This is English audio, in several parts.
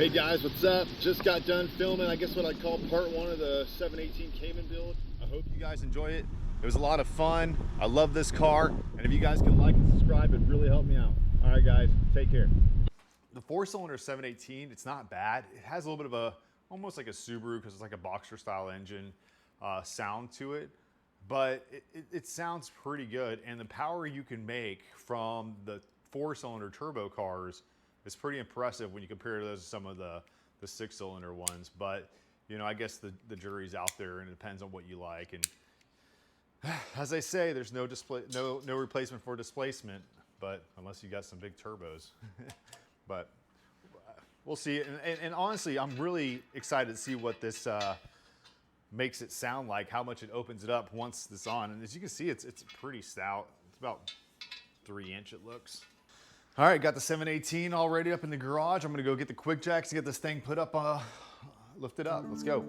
Hey guys, what's up? Just got done filming, I guess what I'd call part one of the 718 Cayman build. I hope you guys enjoy it. It was a lot of fun. I love this car. And if you guys can like and subscribe, it'd really help me out. All right guys, take care. The 4-cylinder 718, it's not bad. It has a little bit of a, almost like a Subaru, because it's like a Boxster style engine sound to it. But it sounds pretty good. And the power you can make from the 4-cylinder turbo cars is pretty impressive when you compare those to some of the 6-cylinder ones. But, you know, I guess the jury's out there, and it depends on what you like. And as I say, there's no replacement for displacement, but unless you got some big turbos. But we'll see. And honestly, I'm really excited to see what this makes it sound like, how much it opens it up once this on. And as you can see, it's pretty stout. It's about 3-inch it looks. All right, got the 718 already up in the garage. I'm gonna go get the QuickJacks to get this thing put up, lifted up. Let's go.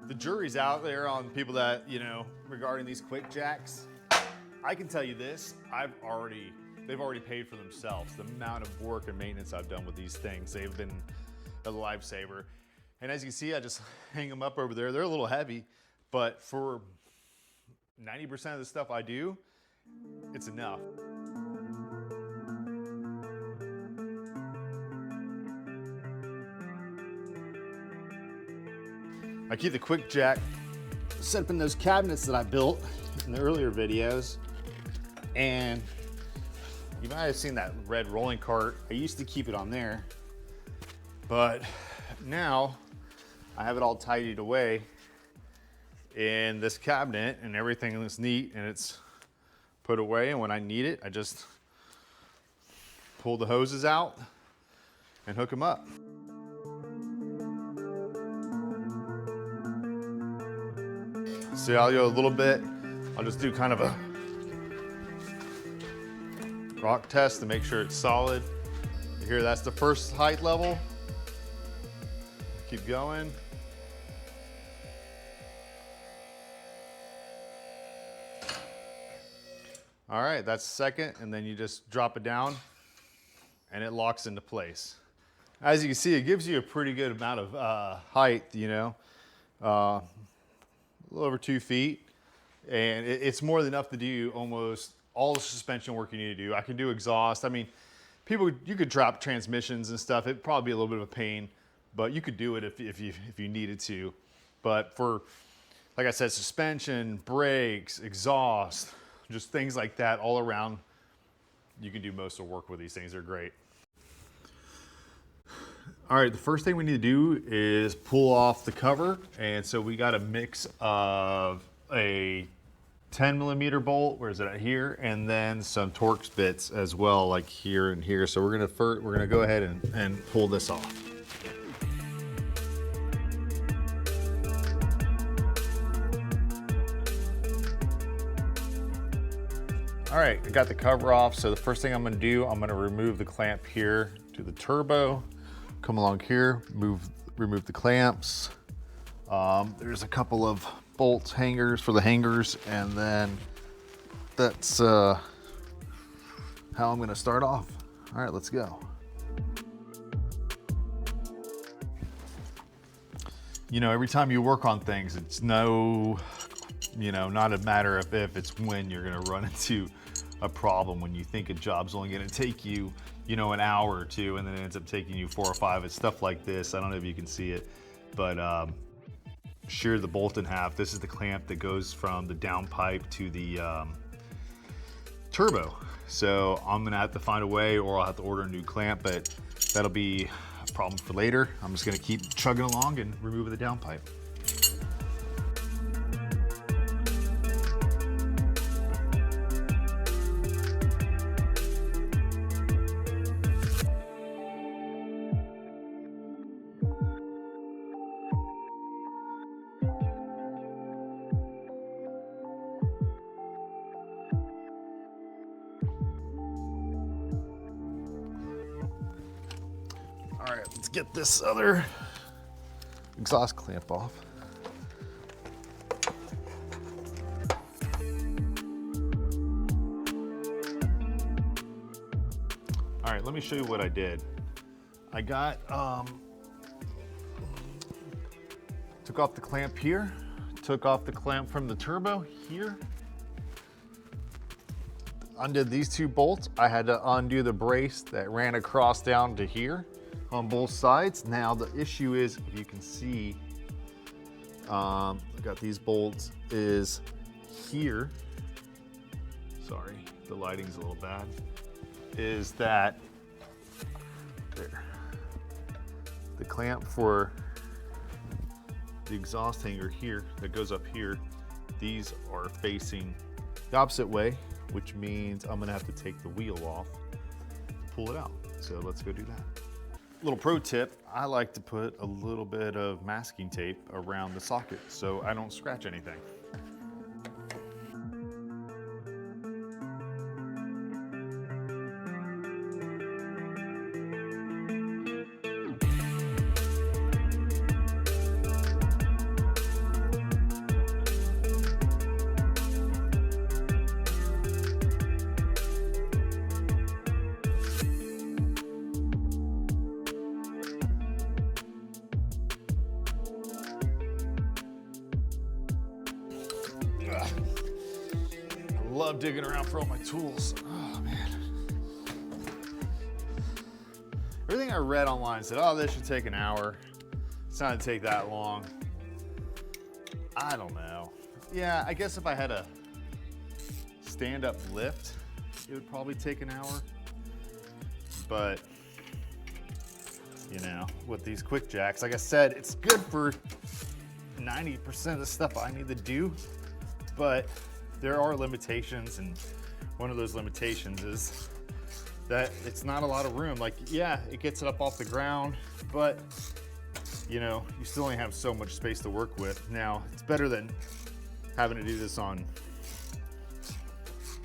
The jury's out there on people that, you know, regarding these QuickJacks. I can tell you this, they've already paid for themselves. The amount of work and maintenance I've done with these things, they've been a lifesaver. And as you can see, I just hang them up over there. They're a little heavy, but for 90% of the stuff I do, it's enough. I keep the QuickJack set up in those cabinets that I built in the earlier videos. And you might have seen that red rolling cart. I used to keep it on there, but now I have it all tidied away in this cabinet, and everything looks neat and it's put away. And when I need it, I just pull the hoses out and hook them up. See, I'll go a little bit. I'll just do kind of a rock test to make sure it's solid. Here, that's the first height level. Keep going. All right, that's second, and then you just drop it down and it locks into place. As you can see, it gives you a pretty good amount of height, you know, a little over 2 feet, and it's more than enough to do almost all the suspension work you need to do. I can do exhaust. I mean, you could drop transmissions and stuff. It'd probably be a little bit of a pain, but you could do it if you needed to. But for, like I said, suspension, brakes, exhaust, just things like that all around, you can do most of the work with these things. They're great. All right, the first thing we need to do is pull off the cover. And so we got a mix of a 10mm bolt, where is it at here, and then some Torx bits as well, like here and here. So we're gonna go ahead and pull this off. All right, I got the cover off. So the first thing I'm gonna do, I'm gonna remove the clamp here to the turbo. Come along here, remove the clamps. There's a couple of bolts, hangers for the hangers, and then that's how I'm gonna start off. All right, let's go. You know, every time you work on things, it's not a matter of if, it's when you're gonna run into a problem. When you think a job's only gonna take you, you know, an hour or two, and then it ends up taking you 4 or 5. It's stuff like this. I don't know if you can see it, but shear the bolt in half. This is the clamp that goes from the downpipe to the turbo. So I'm gonna have to find a way, or I'll have to order a new clamp, but that'll be a problem for later. I'm just gonna keep chugging along and removing the downpipe. All right, let's get this other exhaust clamp off. right, let me show you what I did. I got, took off the clamp here, took off the clamp from the turbo here, undid these two bolts. I had to undo the brace that ran across down to here on both sides. Now the issue is, if you can see, I got these bolts is here. Sorry, the lighting's a little bad. Is that there? The clamp for the exhaust hanger here that goes up here, these are facing the opposite way, which means I'm gonna have to take the wheel off to pull it out. So let's go do that. Little pro tip, I like to put a little bit of masking tape around the socket so I don't scratch anything. I love digging around for all my tools. Oh man. Everything I read online said, oh, this should take an hour. It's not gonna take that long. I don't know. Yeah, I guess if I had a stand-up lift, it would probably take an hour. But, you know, with these QuickJacks, like I said, it's good for 90% of the stuff I need to do, but there are limitations, and one of those limitations is that it's not a lot of room. Like, yeah, it gets it up off the ground, but you know, you still only have so much space to work with. Now, it's better than having to do this on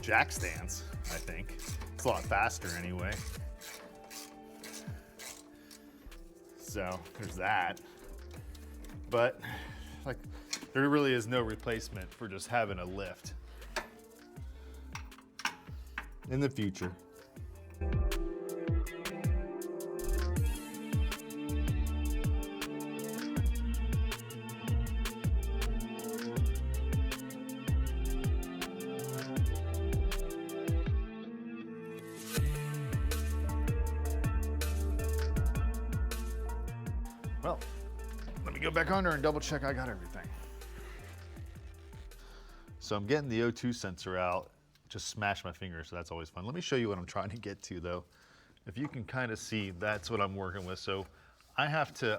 jack stands, I think. It's a lot faster anyway. So there's that. But like, there really is no replacement for just having a lift in the future. Well, let me go back under and double check I got everything. So I'm getting the O2 sensor out. Just smashed my finger, so that's always fun. Let me show you what I'm trying to get to though. If you can kind of see, that's what I'm working with. So I have to,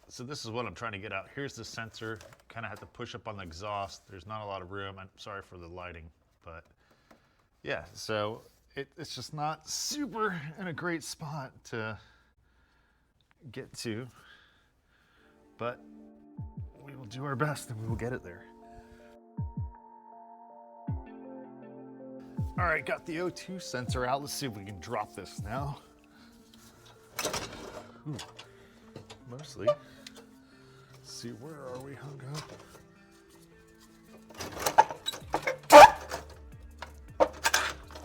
so this is what I'm trying to get out. Here's the sensor, kind of have to push up on the exhaust. There's not a lot of room. I'm sorry for the lighting, but yeah, so it's just not super in a great spot to get to, but we will do our best and we will get it there. All right, got the O2 sensor out. Let's see if we can drop this now. Ooh, mostly. Let's see, where are we hung up?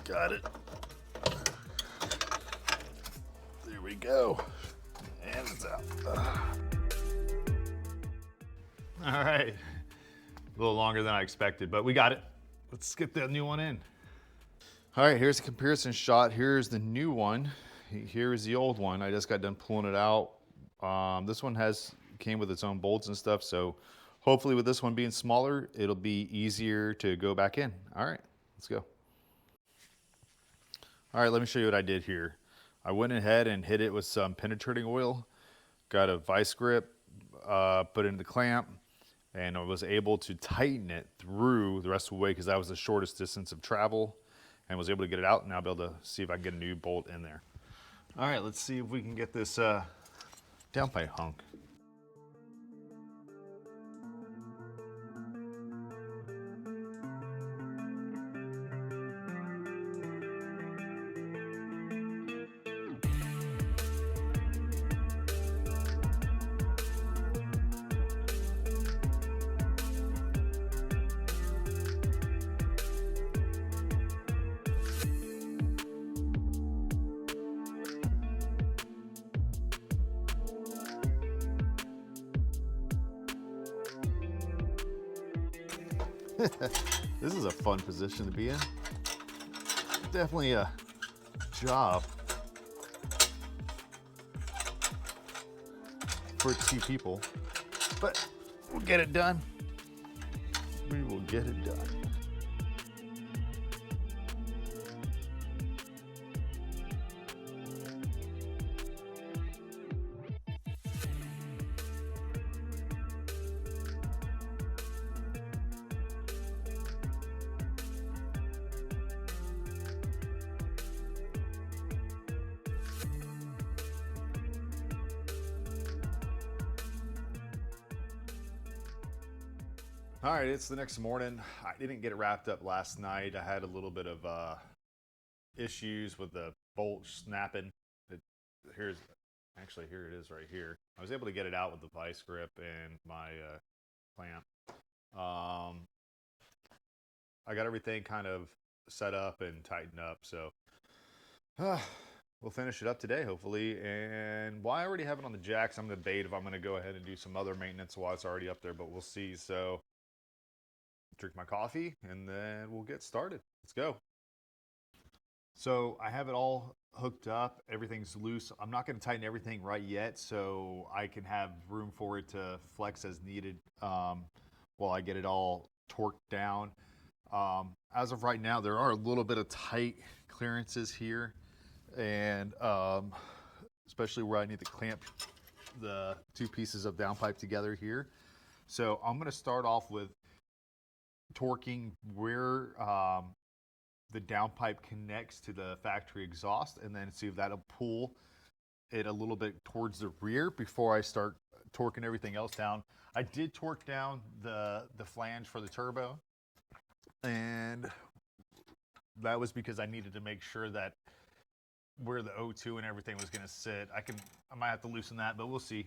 Got it. There we go. And it's out. All right. A little longer than I expected, but we got it. Let's get that new one in. All right, here's a comparison shot. Here's the new one. Here is the old one. I just got done pulling it out. This one came with its own bolts and stuff, so hopefully with this one being smaller, it'll be easier to go back in. All right, let's go. All right, let me show you what I did here. I went ahead and hit it with some penetrating oil, got a vice grip, put it in the clamp, and I was able to tighten it through the rest of the way because that was the shortest distance of travel, and was able to get it out, and now I'll be able to see if I can get a new bolt in there. All right, let's see if we can get this downpipe hung. This is a fun position to be in. Definitely a job for 2 people, but we'll get it done. We will get it done. All right, it's the next morning. I didn't get it wrapped up last night. I had a little bit of issues with the bolt snapping. Here it is right here. I was able to get it out with the vice grip and my clamp. I got everything kind of set up and tightened up, so we'll finish it up today, hopefully. And while I already have it on the jacks, I'm going to debate if I'm going to go ahead and do some other maintenance while it's already up there, but we'll see. So drink my coffee and then we'll get started. Let's go. So I have it all hooked up. Everything's loose. I'm not going to tighten everything right yet, so I can have room for it to flex as needed while I get it all torqued down. As of right now, there are a little bit of tight clearances here, and especially where I need to clamp the 2 pieces of downpipe together here. So I'm going to start off with torquing where the downpipe connects to the factory exhaust, and then see if that'll pull it a little bit towards the rear before I start torquing everything else down. I did torque down the flange for the turbo, and that was because I needed to make sure that where the O2 and everything was going to sit. I might have to loosen that, but we'll see.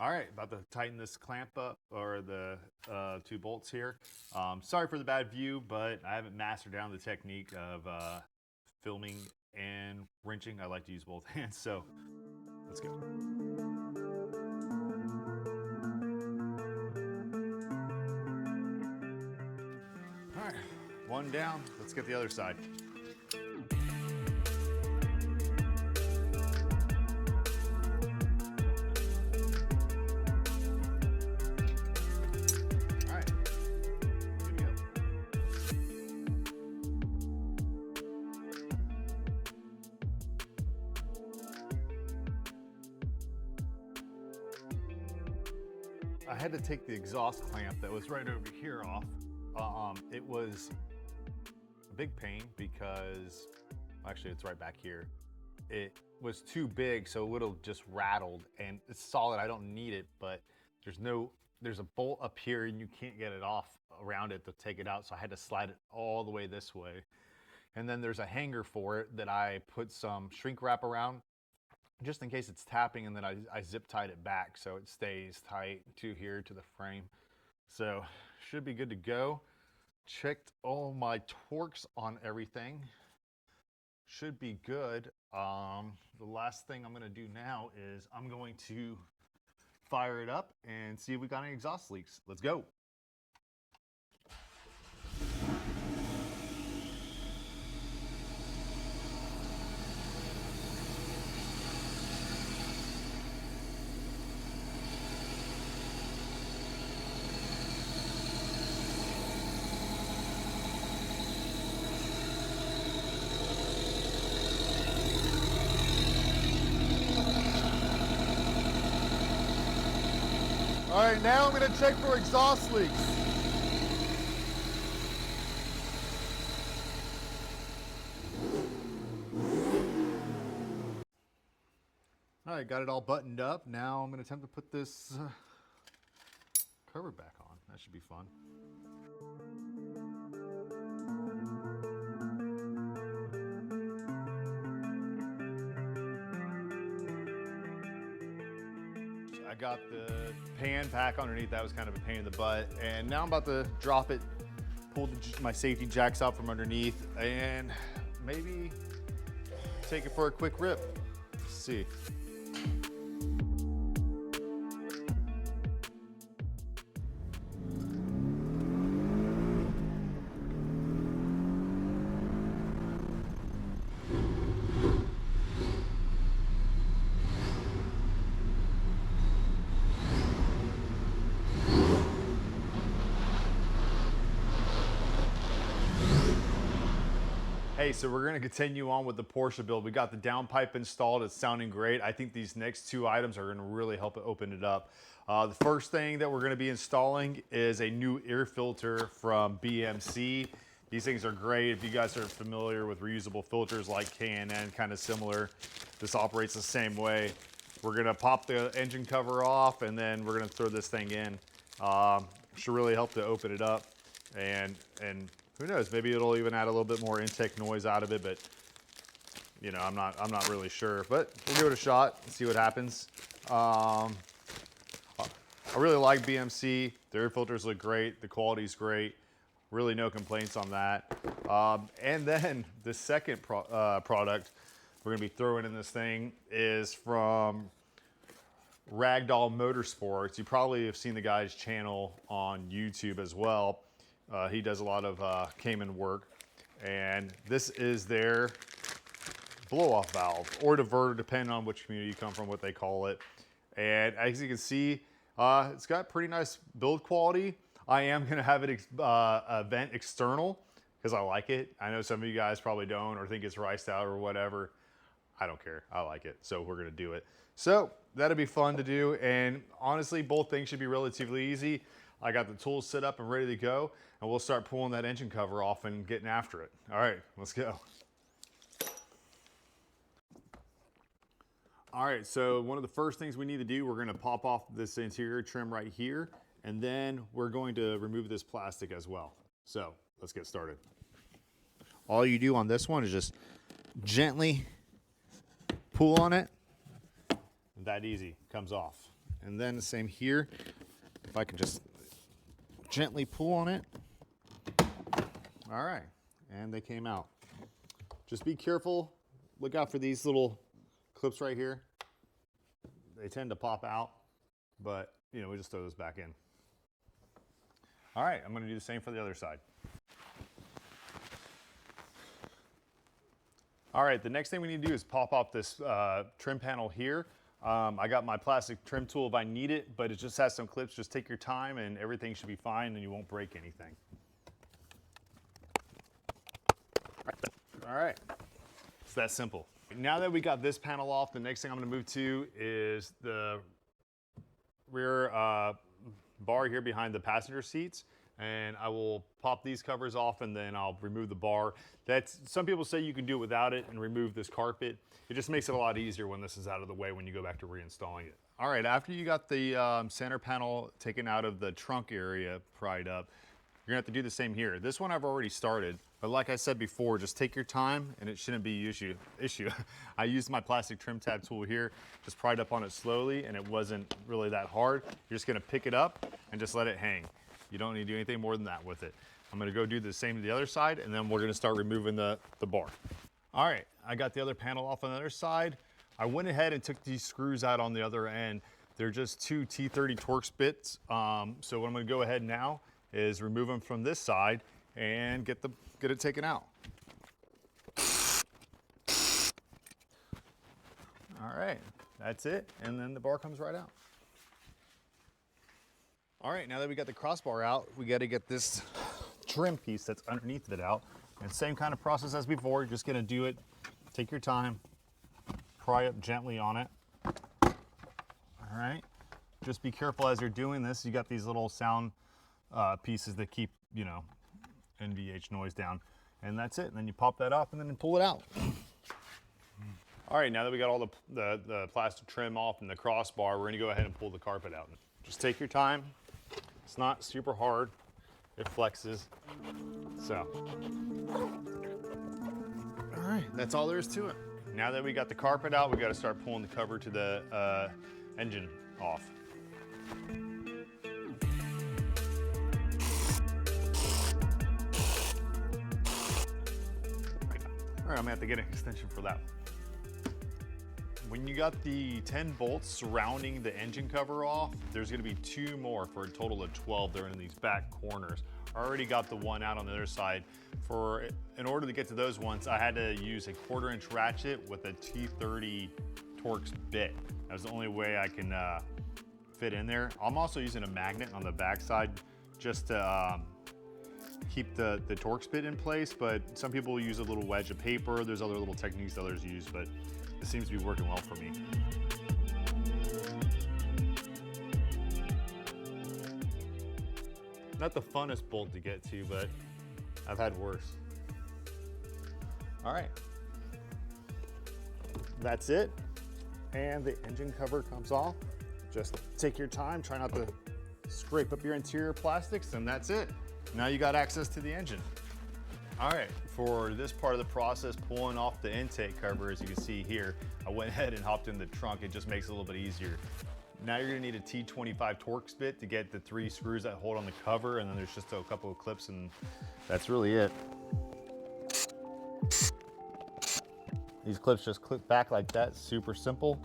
All right, about to tighten this clamp up, or the 2 bolts here. Sorry for the bad view, but I haven't mastered down the technique of filming and wrenching. I like to use both hands, so let's go. All right, 1 down. Let's get the other side. I had to take the exhaust clamp that was right over here off. It was a big pain because, actually it's right back here. It was too big, so it would have just rattled, and it's solid, I don't need it, but there's a bolt up here and you can't get it off around it to take it out, so I had to slide it all the way this way. And then there's a hanger for it that I put some shrink wrap around, just in case it's tapping, and then I zip tied it back so it stays tight to here to the frame. So should be good to go. Checked all my torques on everything. Should be good. The last thing I'm going to do now is I'm going to fire it up and see if we got any exhaust leaks. Let's go. All right, now I'm going to check for exhaust leaks. All right, got it all buttoned up. Now I'm going to attempt to put this cover back on. That should be fun. I got the pan pack underneath. That was kind of a pain in the butt. And now I'm about to drop it, pull my safety jacks out from underneath, and maybe take it for a quick rip. Let's see. Hey, so we're gonna continue on with the Porsche build. We got the downpipe installed, it's sounding great. I think these next two items are gonna really help it open it up. The first thing that we're gonna be installing is a new air filter from BMC. These things are great. If you guys are familiar with reusable filters like Cayman, kind of similar, this operates the same way. We're gonna pop the engine cover off and then we're gonna throw this thing in. Should really help to open it up, and who knows, maybe it'll even add a little bit more intake noise out of it, but you know, I'm not really sure, but we'll give it a shot and see what happens. I really like BMC. Their air filters look great. The quality's great. Really no complaints on that. And then the second product we're gonna be throwing in this thing is from Raggdoll Motorsports. You probably have seen the guy's channel on YouTube as well. He does a lot of Cayman work, and this is their blow-off valve or diverter, depending on which community you come from, what they call it. And as you can see, it's got pretty nice build quality. I am gonna have it vent external because I like it. I know some of you guys probably don't or think it's riced out or whatever. I don't care, I like it, so we're gonna do it. So that'll be fun to do, and honestly, both things should be relatively easy. I got the tools set up and ready to go, and we'll start pulling that engine cover off and getting after it. All right, let's go. All right, so one of the first things we need to do, we're gonna pop off this interior trim right here, and then we're going to remove this plastic as well. So let's get started. All you do on this one is just gently pull on it. That easy, comes off. And then the same here, if I can just gently pull on it. All right, and they came out. Just be careful, look out for these little clips right here. They tend to pop out, but you know, we just throw those back in. All right, I'm gonna do the same for the other side. All right, the next thing we need to do is pop off this trim panel here. I got my plastic trim tool if I need it, but it just has some clips. Just take your time and everything should be fine and you won't break anything. All right, it's that simple. Now that we got this panel off, the next thing I'm gonna move to is the rear bar here behind the passenger seats. And I will pop these covers off and then I'll remove the bar. Some people say you can do it without it and remove this carpet. It just makes it a lot easier when this is out of the way when you go back to reinstalling it. All right, after you got the center panel taken out of the trunk area pried up, you're gonna have to do the same here. This one I've already started, but like I said before, just take your time and it shouldn't be issue. I used my plastic trim tab tool here, just pried up on it slowly and it wasn't really that hard. You're just gonna pick it up and just let it hang. You don't need to do anything more than that with it. I'm gonna go do the same to the other side and then we're gonna start removing the bar. All right, I got the other panel off on the other side. I went ahead and took these screws out on the other end. They're just two T30 Torx bits. So what I'm gonna go ahead now is remove them from this side and get it taken out. All right, that's it. And then the bar comes right out. All right, now that we got the crossbar out, we got to get this trim piece that's underneath it out. And same kind of process as before, you're just gonna do it, take your time, pry up gently on it. All right, just be careful as you're doing this. You got these little sound pieces that keep, you know, NVH noise down. And that's it, and then you pop that off and then pull it out. All right, now that we got all the plastic trim off and the crossbar, we're gonna go ahead and pull the carpet out. Just take your time. It's not super hard. It flexes. So, all right, that's all there is to it. Now that we got the carpet out, we got to start pulling the cover to the engine off. All right, I'm gonna have to get an extension for that. When you got the 10 bolts surrounding the engine cover off, there's gonna be 2 more for a total of 12. They're in these back corners. I already got the one out on the other side. In order to get to those ones, I had to use a 1/4-inch ratchet with a T30 Torx bit. That was the only way I can fit in there. I'm also using a magnet on the back side just to keep the Torx bit in place, but some people use a little wedge of paper. There's other little techniques others use, but it seems to be working well for me. Not the funnest bolt to get to, but I've had worse. All right, that's it. And the engine cover comes off. Just take your time, try not to scrape up your interior plastics, and that's it. Now you got access to the engine. All right, for this part of the process, pulling off the intake cover, as you can see here, I went ahead and hopped in the trunk. It just makes it a little bit easier. Now you're gonna need a T25 Torx bit to get the 3 screws that hold on the cover, and then there's just a couple of clips, and that's really it. These clips just clip back like that, super simple.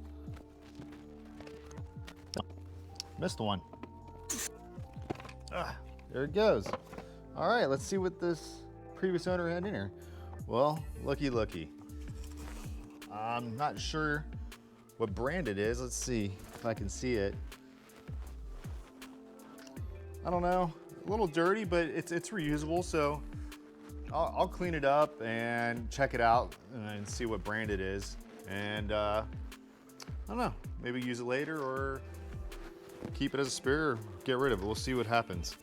Missed one. There it goes. All right, let's see what this previous owner had in here. Well, looky. I'm not sure what brand it is. Let's see if I can see it. I don't know, a little dirty, but it's reusable, so I'll clean it up and check it out and see what brand it is. And I don't know, maybe use it later or keep it as a spare or get rid of it. We'll see what happens.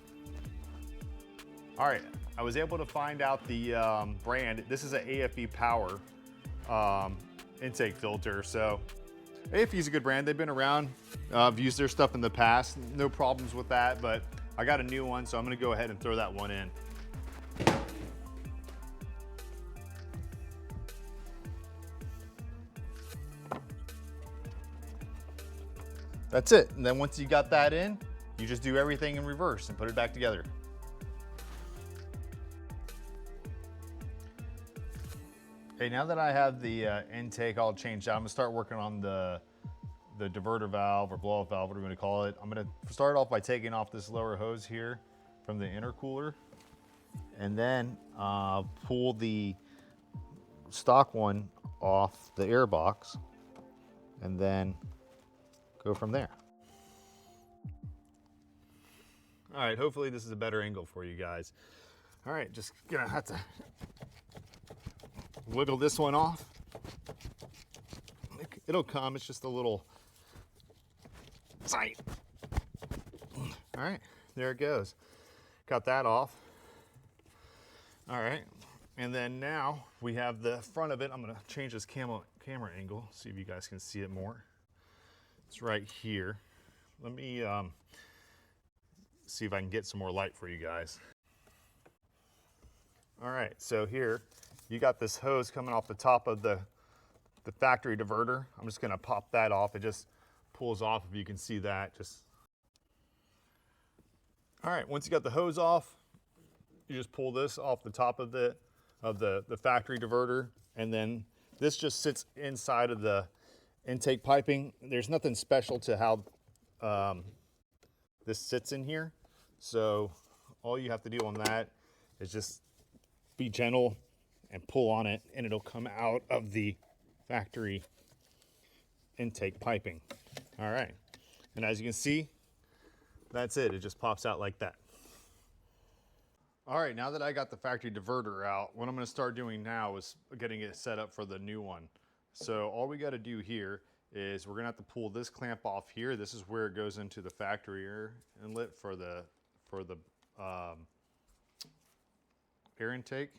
All right, I was able to find out the brand. This is an AFE Power intake filter. So AFE is a good brand. They've been around. I've used their stuff in the past. No problems with that, but I got a new one, so I'm gonna go ahead and throw that one in. That's it. And then once you got that in, you just do everything in reverse and put it back together. Okay, now that I have the intake all changed out, I'm gonna start working on the diverter valve or blow off valve, whatever you want to call it. I'm gonna start off by taking off this lower hose here from the intercooler, and then pull the stock one off the air box, and then go from there. All right, hopefully this is a better angle for you guys. All right, just gonna have to wiggle this one off. It'll come, it's just a little tight. All right, there it goes. Got that off. All right, and then now we have the front of it. I'm gonna change this camera angle, see if you guys can see it more. It's right here. Let me see if I can get some more light for you guys. All right, so here you got this hose coming off the top of the factory diverter. I'm just gonna pop that off. It just pulls off, if you can see that. All right, once you got the hose off, you just pull this off the top of the factory diverter, and then this just sits inside of the intake piping. There's nothing special to how this sits in here. So all you have to do on that is just be gentle and pull on it, and it'll come out of the factory intake piping. All right, and as you can see, that's it. It just pops out like that. All right, now that I got the factory diverter out, what I'm gonna start doing now is getting it set up for the new one. So all we gotta do here is we're gonna have to pull this clamp off here. This is where it goes into the factory air inlet for the air intake.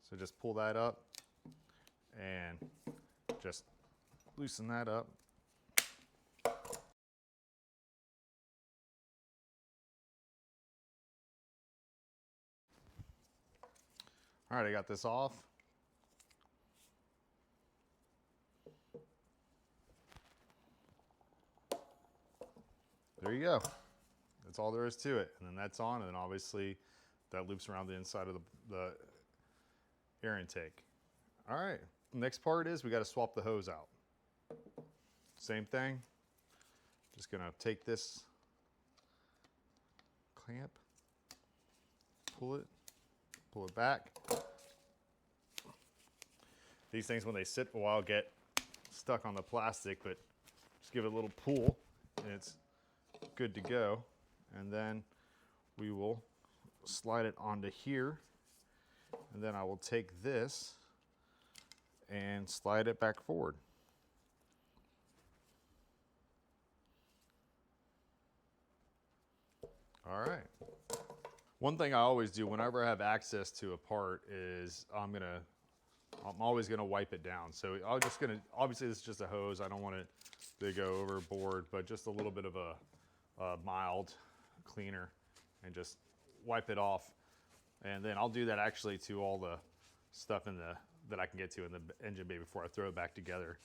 So just pull that up and just loosen that up. All right, I got this off. There you go. That's all there is to it. And then that's on, and then obviously that loops around the inside of the air intake. All right, the next part is we got to swap the hose out. Same thing. Just gonna take this clamp, pull it back. These things, when they sit a while, get stuck on the plastic, but just give it a little pull and it's good to go. And then we will slide it onto here, and then I will take this and slide it back forward. All right. One thing I always do whenever I have access to a part is I'm always gonna wipe it down. So obviously this is just a hose. I don't want it to go overboard, but just a little bit of a mild cleaner and just wipe it off. And then I'll do that actually to all the stuff that I can get to in the engine bay before I throw it back together.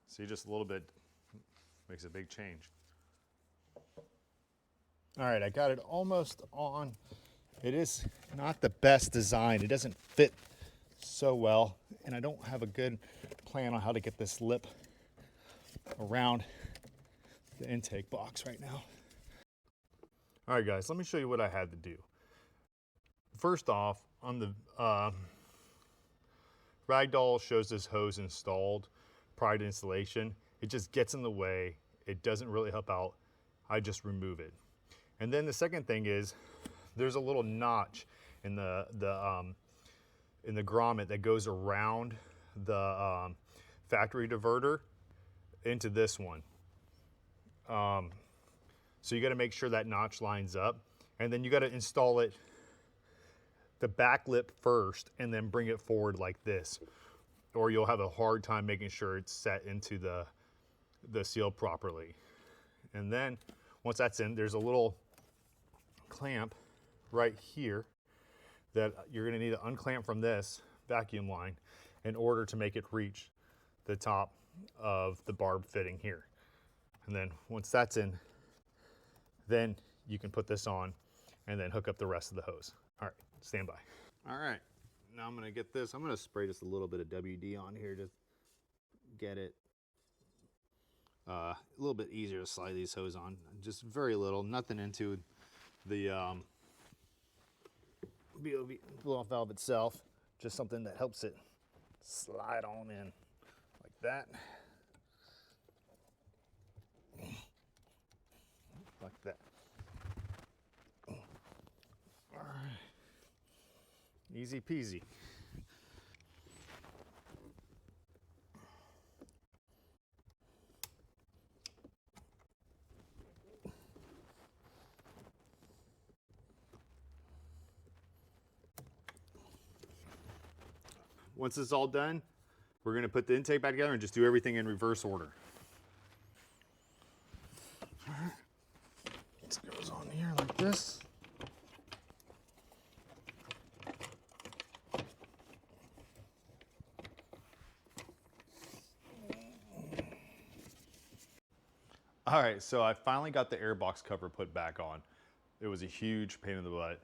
See, just a little bit makes a big change. All right, I got it almost on. It is not the best design. It doesn't fit so well, and I don't have a good plan on how to get this lip around the intake box right now. All right, guys, let me show you what I had to do. First off, on the Raggdoll shows this hose installed prior to installation. It just gets in the way. It doesn't really help out. I just remove it. And then the second thing is there's a little notch in the grommet that goes around the factory diverter into this one. So you got to make sure that notch lines up, and then you got to install it the back lip first and then bring it forward like this, or you'll have a hard time making sure it's set into the seal properly. And then once that's in, there's a little clamp right here that you're going to need to unclamp from this vacuum line in order to make it reach the top of the barb fitting here. And then once that's in, then you can put this on and then hook up the rest of the hose. All right, stand by. All right, now I'm going to get this. I'm going to spray just a little bit of WD on here to get it a little bit easier to slide these hoses on. Just very little, nothing into the blow-off valve itself, just something that helps it slide on in like that. Like that. All right. Easy peasy. Once it's all done, we're going to put the intake back together and just do everything in reverse order. All right. It goes on here like this. All right, so I finally got the airbox cover put back on. It was a huge pain in the butt.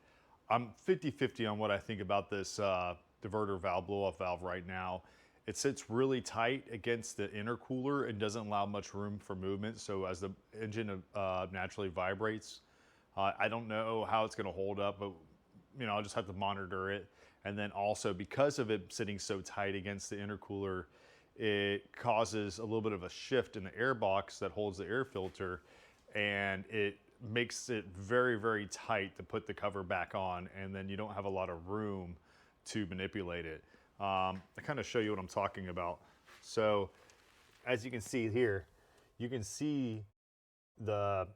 I'm 50-50 on what I think about this diverter valve, blow-off valve right now. It sits really tight against the intercooler and doesn't allow much room for movement. So as the engine naturally vibrates, I don't know how it's going to hold up, but you know, I'll just have to monitor it. And then also because of it sitting so tight against the intercooler, it causes a little bit of a shift in the air box that holds the air filter, and it makes it very, very tight to put the cover back on, and then you don't have a lot of room to manipulate it. I kind of show you what I'm talking about. So as you can see here, you can see the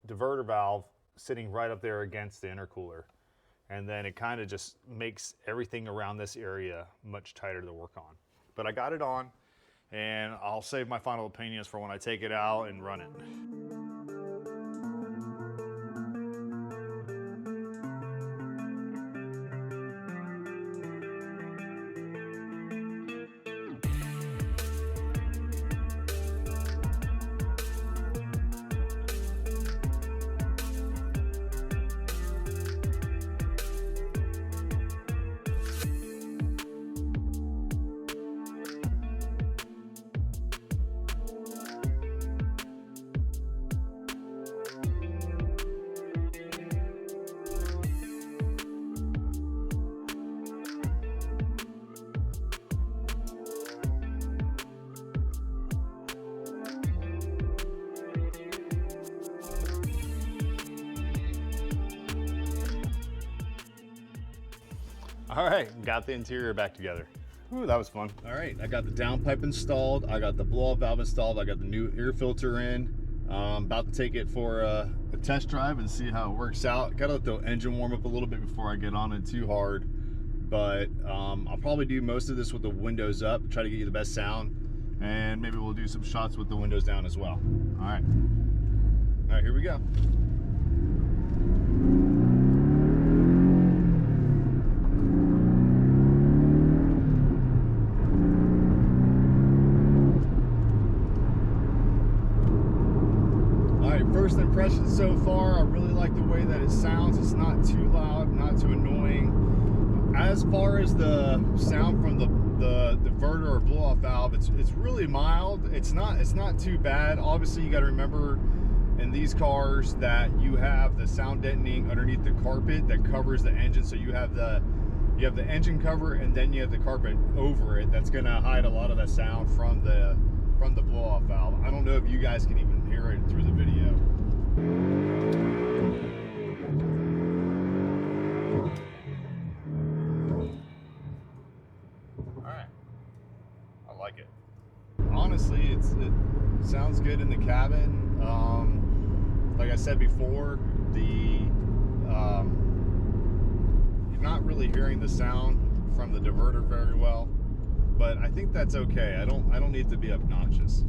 diverter valve sitting right up there against the intercooler. And then it kind of just makes everything around this area much tighter to work on. But I got it on, and I'll save my final opinions for when I take it out and run it. All right, got the interior back together. Ooh, that was fun. All right, I got the downpipe installed. I got the blow-off valve installed. I got the new air filter in. I'm about to take it for a test drive and see how it works out. Gotta let the engine warm up a little bit before I get on it too hard. But I'll probably do most of this with the windows up, try to get you the best sound. And maybe we'll do some shots with the windows down as well. All right, here we go. First impressions so far, I really like the way that it sounds. It's not too loud, not too annoying. As far as the sound from the diverter or blow-off valve, it's really mild. It's not too bad. Obviously, you got to remember in these cars that you have the sound deadening underneath the carpet that covers the engine. So you have the engine cover, and then you have the carpet over it. That's going to hide a lot of that sound from the blow-off valve. I don't know if you guys can even hear it through the video. All right, I like it. Honestly, it sounds good in the cabin. Like I said before, you're not really hearing the sound from the diverter very well, but I think that's okay. I don't need to be obnoxious.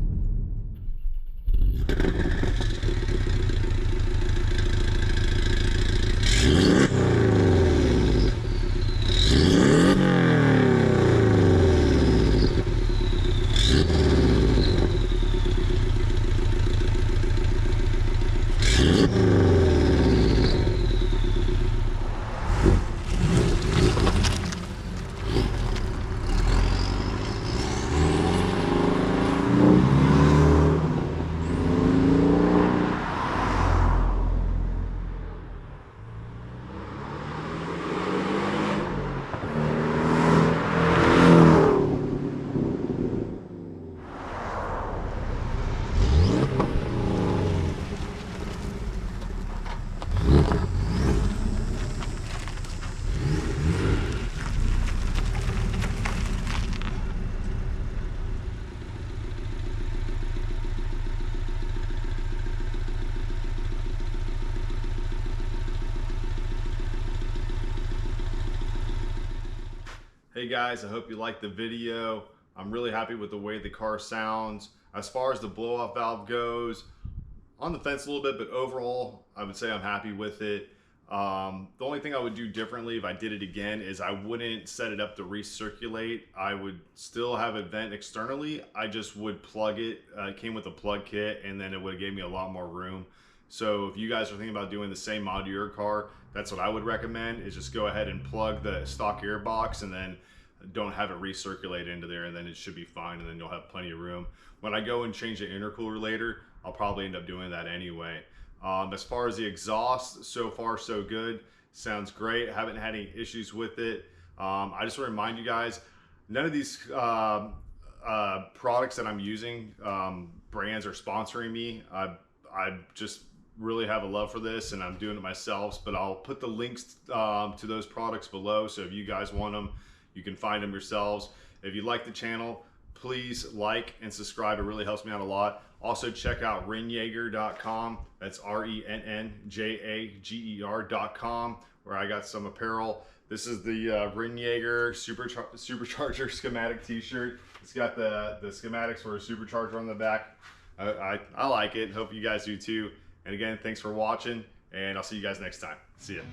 Hey guys, I hope you liked the video. I'm really happy with the way the car sounds. As far as the blow-off valve goes, on the fence a little bit, but overall, I would say I'm happy with it. The only thing I would do differently if I did it again is I wouldn't set it up to recirculate. I would still have it vent externally. I just would plug it. It came with a plug kit, and then it would have gave me a lot more room. So if you guys are thinking about doing the same mod to your car, that's what I would recommend, is just go ahead and plug the stock air box and then don't have it recirculate into there, and then it should be fine, and then you'll have plenty of room. When I go and change the intercooler later, I'll probably end up doing that anyway. As far as the exhaust, so far so good. Sounds great. I haven't had any issues with it. I just want to remind you guys, none of these products that I'm using, brands are sponsoring me. I just really have a love for this, and I'm doing it myself, but I'll put the links to those products below, so if you guys want them, you can find them yourselves. If you like the channel, please like and subscribe. It really helps me out a lot. Also check out Rennjager.com. That's RENNJAGER.com, where I got some apparel. This is the Rennjager Supercharger schematic t-shirt. It's got the schematics for a supercharger on the back. I like it. Hope you guys do too. And again, thanks for watching, and I'll see you guys next time. See ya.